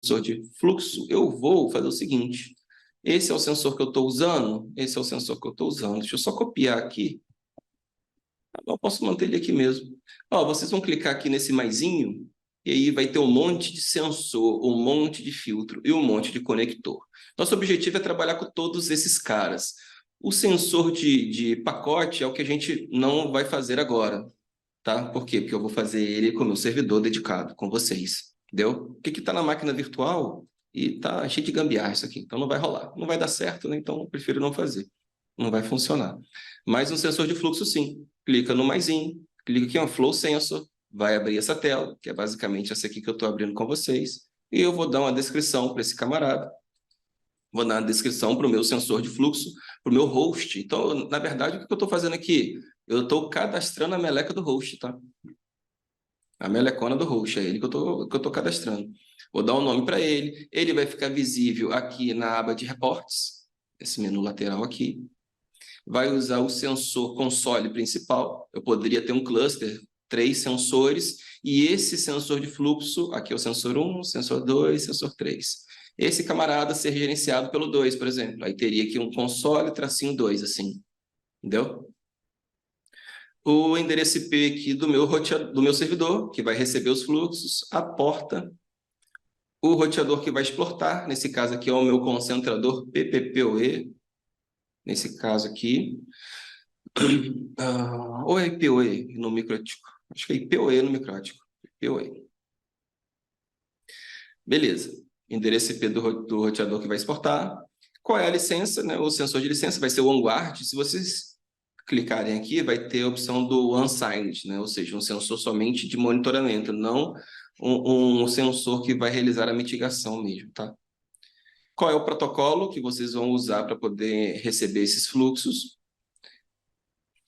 sensor de fluxo, eu vou fazer o seguinte. Esse é o sensor que eu estou usando? Esse é o sensor que eu estou usando. Deixa eu só copiar aqui. Eu posso manter ele aqui mesmo. Ó, vocês vão clicar aqui nesse maisinho, e aí vai ter um monte de sensor, um monte de filtro e um monte de conector. Nosso objetivo é trabalhar com todos esses caras. O sensor de pacote é o que a gente não vai fazer agora, tá? Por quê? Porque eu vou fazer ele com o meu servidor dedicado, com vocês, entendeu? O que está na máquina virtual e tá cheio de gambiarra isso aqui, então não vai rolar. Não vai dar certo, né? Então eu prefiro não fazer. Não vai funcionar. Mas um sensor de fluxo, sim. Clica no maisinho, clica aqui, ó, Flow Sensor, vai abrir essa tela, que é basicamente essa aqui que eu estou abrindo com vocês, e eu vou dar uma descrição para esse camarada. Vou dar uma descrição para o meu sensor de fluxo, para o meu host. Então, na verdade, o que eu estou fazendo aqui? Eu estou cadastrando a meleca do host, tá? A melecona do host, é ele que eu estou cadastrando. Vou dar um nome para ele, ele vai ficar visível aqui na aba de reportes, esse menu lateral aqui. Vai usar o sensor console principal. Eu poderia ter um cluster, 3 sensores, e esse sensor de fluxo, aqui é o sensor 1, sensor 2, sensor 3. Esse camarada ser gerenciado pelo 2, por exemplo. Aí teria aqui um console, tracinho 2, assim. Entendeu? O endereço IP aqui do meu servidor, que vai receber os fluxos, a porta, o roteador que vai exportar, nesse caso aqui é o meu concentrador PPPoE, nesse caso aqui, ou é IPoE no micrótico? Acho que é IPoE no micrótico. IPoE. Beleza. Endereço IP do roteador que vai exportar. Qual é a licença, né? O sensor de licença vai ser o OneGuard. Se vocês clicarem aqui, vai ter a opção do Unsigned, né? Ou seja, um sensor somente de monitoramento, não um sensor que vai realizar a mitigação mesmo, tá? Qual é o protocolo que vocês vão usar para poder receber esses fluxos?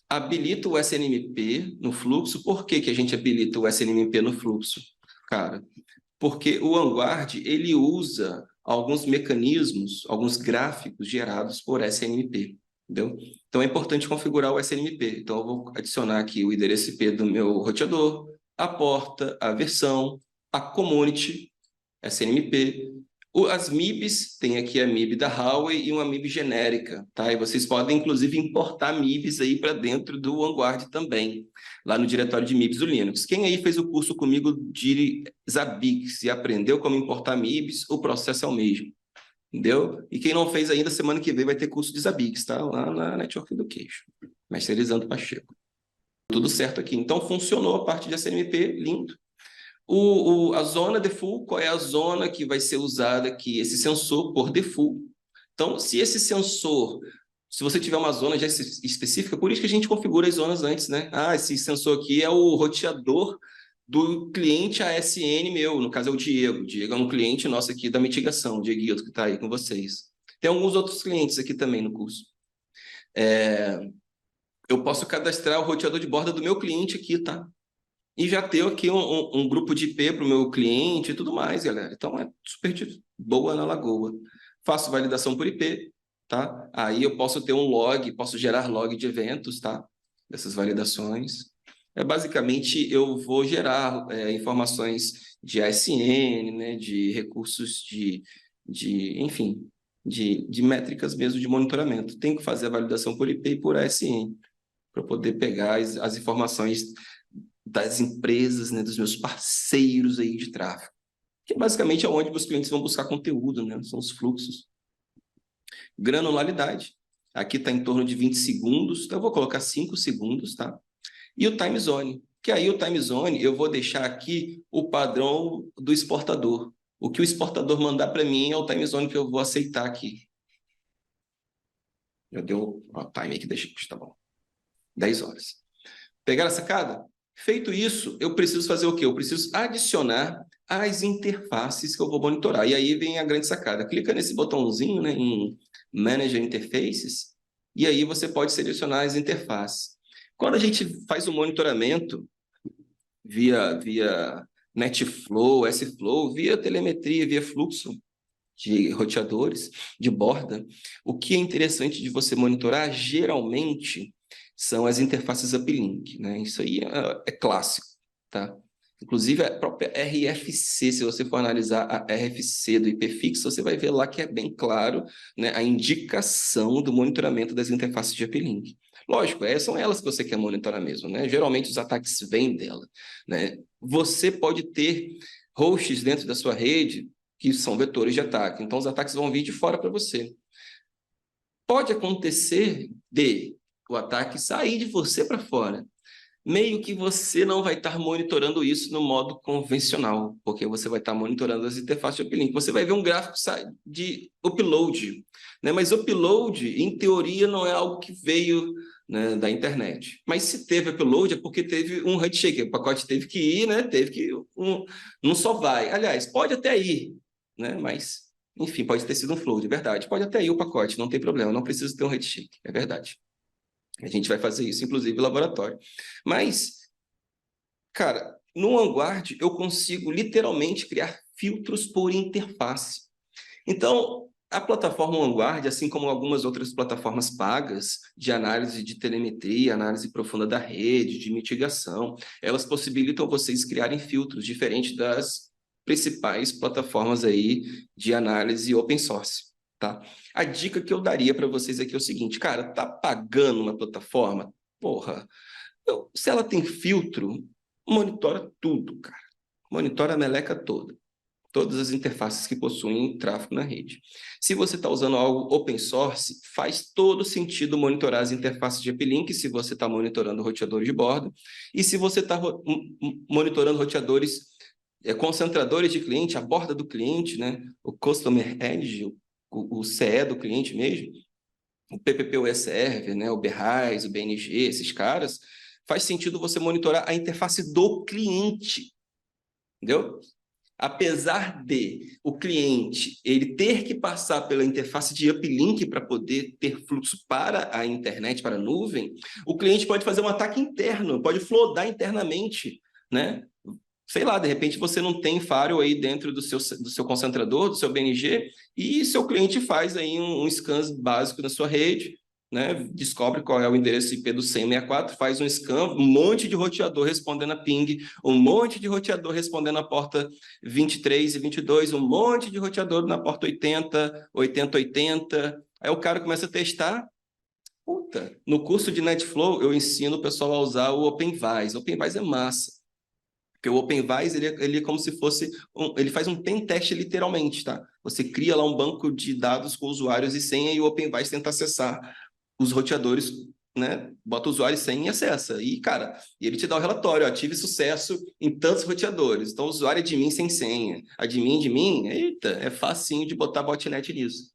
Habilita o SNMP no fluxo. Por que a gente habilita o SNMP no fluxo? Cara, porque o Vanguard, ele usa alguns mecanismos, alguns gráficos gerados por SNMP, entendeu? Então, é importante configurar o SNMP. Então, eu vou adicionar aqui o endereço IP do meu roteador, a porta, a versão, a community, SNMP. As MIBs, tem aqui a MIB da Huawei e uma MIB genérica, tá? E vocês podem, inclusive, importar MIBs aí para dentro do Vanguard também, lá no diretório de MIBs do Linux. Quem aí fez o curso comigo de Zabbix e aprendeu como importar MIBs, o processo é o mesmo, entendeu? E quem não fez ainda, semana que vem vai ter curso de Zabbix, tá? Lá na Network Education, Masterizando Pacheco. Tudo certo aqui. Então, funcionou a parte de SNMP, lindo. A zona default, qual é a zona que vai ser usada aqui? Esse sensor por default. Então, se esse sensor, se você tiver uma zona já específica, por isso que a gente configura as zonas antes, né? Ah, esse sensor aqui é o roteador do cliente ASN meu, no caso é o Diego. O Diego é um cliente nosso aqui da mitigação, o Dieguito, que está aí com vocês. Tem alguns outros clientes aqui também no curso. Eu posso cadastrar o roteador de borda do meu cliente aqui, tá? E já ter aqui um grupo de IP para o meu cliente e tudo mais, galera. Então, é super boa na lagoa. Faço validação por IP, tá? Aí eu posso ter um log, posso gerar log de eventos, tá? Dessas validações. Basicamente, eu vou gerar informações de ASN, né? De recursos enfim, de métricas mesmo de monitoramento. Tenho que fazer a validação por IP e por ASN, para poder pegar as informações das empresas, né, dos meus parceiros aí de tráfego, que basicamente é onde meus clientes vão buscar conteúdo, né, são os fluxos. Granularidade, aqui está em torno de 20 segundos, então eu vou colocar 5 segundos, tá? E o time zone, que aí o time zone eu vou deixar aqui o padrão do exportador. O que o exportador mandar para mim é o time zone que eu vou aceitar aqui. Já deu o time aqui, deixa tá bom. 10 horas. Pegaram a sacada? Feito isso, eu preciso fazer o quê? Eu preciso adicionar as interfaces que eu vou monitorar. E aí vem a grande sacada. Clica nesse botãozinho, né, em Manager Interfaces, e aí você pode selecionar as interfaces. Quando a gente faz o monitoramento via NetFlow, SFlow, via telemetria, via fluxo de roteadores, de borda, o que é interessante de você monitorar, geralmente, são as interfaces uplink, né? Isso aí é clássico, tá? Inclusive, a própria RFC, se você for analisar a RFC do IP fixo, você vai ver lá que é bem claro, né, a indicação do monitoramento das interfaces de uplink. Lógico, são elas que você quer monitorar mesmo, né? Geralmente os ataques vêm dela, né? Você pode ter hosts dentro da sua rede que são vetores de ataque, então os ataques vão vir de fora para você. Pode acontecer de o ataque sair de você para fora, meio que você não vai estar monitorando isso no modo convencional, porque você vai estar monitorando as interfaces de uplink. Você vai ver um gráfico de upload, né? Mas upload, em teoria, não é algo que veio, né, da internet. Mas se teve upload é porque teve um handshake, o pacote teve que ir, né? Teve que não só vai. Aliás, pode até ir, né? Mas, enfim, pode ter sido um flow, de verdade. Pode até ir o pacote, não tem problema, não precisa ter um handshake, é verdade. A gente vai fazer isso, inclusive, no laboratório. Mas, cara, no Vanguard eu consigo literalmente criar filtros por interface. Então, a plataforma Vanguard, assim como algumas outras plataformas pagas de análise de telemetria, análise profunda da rede, de mitigação, elas possibilitam vocês criarem filtros diferentes das principais plataformas aí de análise open source, tá? A dica que eu daria para vocês aqui é o seguinte, cara, tá pagando uma plataforma? Porra, se ela tem filtro, monitora tudo, cara. Monitora a meleca toda. Todas as interfaces que possuem tráfego na rede. Se você está usando algo open source, faz todo sentido monitorar as interfaces de uplink se você está monitorando roteadores de bordo. E se você está monitorando roteadores, concentradores de cliente, a borda do cliente, né? O Customer Edge, o CE do cliente mesmo, o PPPoE Server, né? O BRAIS, o BNG, esses caras, faz sentido você monitorar a interface do cliente, entendeu? Apesar de o cliente ele ter que passar pela interface de uplink para poder ter fluxo para a internet, para a nuvem, o cliente pode fazer um ataque interno, pode flodar internamente, né? Sei lá, de repente você não tem firewall aí dentro do seu concentrador, do seu BNG, e seu cliente faz aí um scan básico na sua rede, né? Descobre qual é o endereço IP do 10064, faz um scan, um monte de roteador respondendo a ping, um monte de roteador respondendo a porta 23 e 22, um monte de roteador na porta 80, 8080. Aí o cara começa a testar. Puta, no curso de NetFlow eu ensino o pessoal a usar o OpenVise. O OpenVise é massa. Porque o OpenVise, ele é como se fosse... ele faz um pen teste literalmente, tá? Você cria lá um banco de dados com usuários e senha e o OpenVise tenta acessar os roteadores, né? Bota o usuário e senha e acessa. E, cara, ele te dá o relatório, ó, tive sucesso em tantos roteadores. Então, o usuário é de mim sem senha. De mim, eita, é facinho de botar botnet nisso.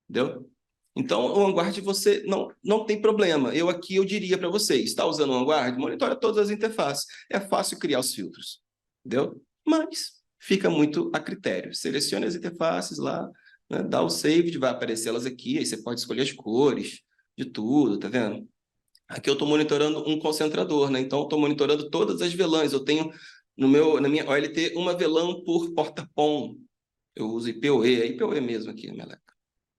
Entendeu? Então, o Vanguard você não tem problema. Eu diria para você, está usando o Vanguard? Monitora todas as interfaces. É fácil criar os filtros, entendeu? Mas fica muito a critério. Selecione as interfaces lá, né, dá o save, vai aparecer elas aqui, aí você pode escolher as cores de tudo, tá vendo? Aqui eu estou monitorando um concentrador, né? Então, eu estou monitorando todas as VLANs. Eu tenho na minha OLT uma VLAN por porta PON. Eu uso IPoE, é IPoE mesmo aqui, Meleca.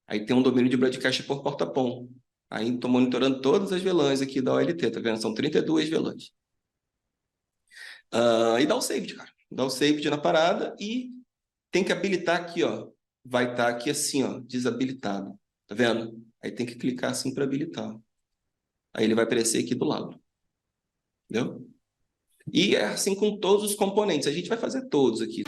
Aí tem um domínio de broadcast por porta PON. Aí estou monitorando todas as VLANs aqui da OLT, tá vendo? São 32 VLANs. E dá o save, cara. Dá o save na parada e tem que habilitar aqui, ó. Vai estar aqui assim, ó, desabilitado. Tá vendo? Aí tem que clicar assim para habilitar. Aí ele vai aparecer aqui do lado. Entendeu? E é assim com todos os componentes. A gente vai fazer todos aqui.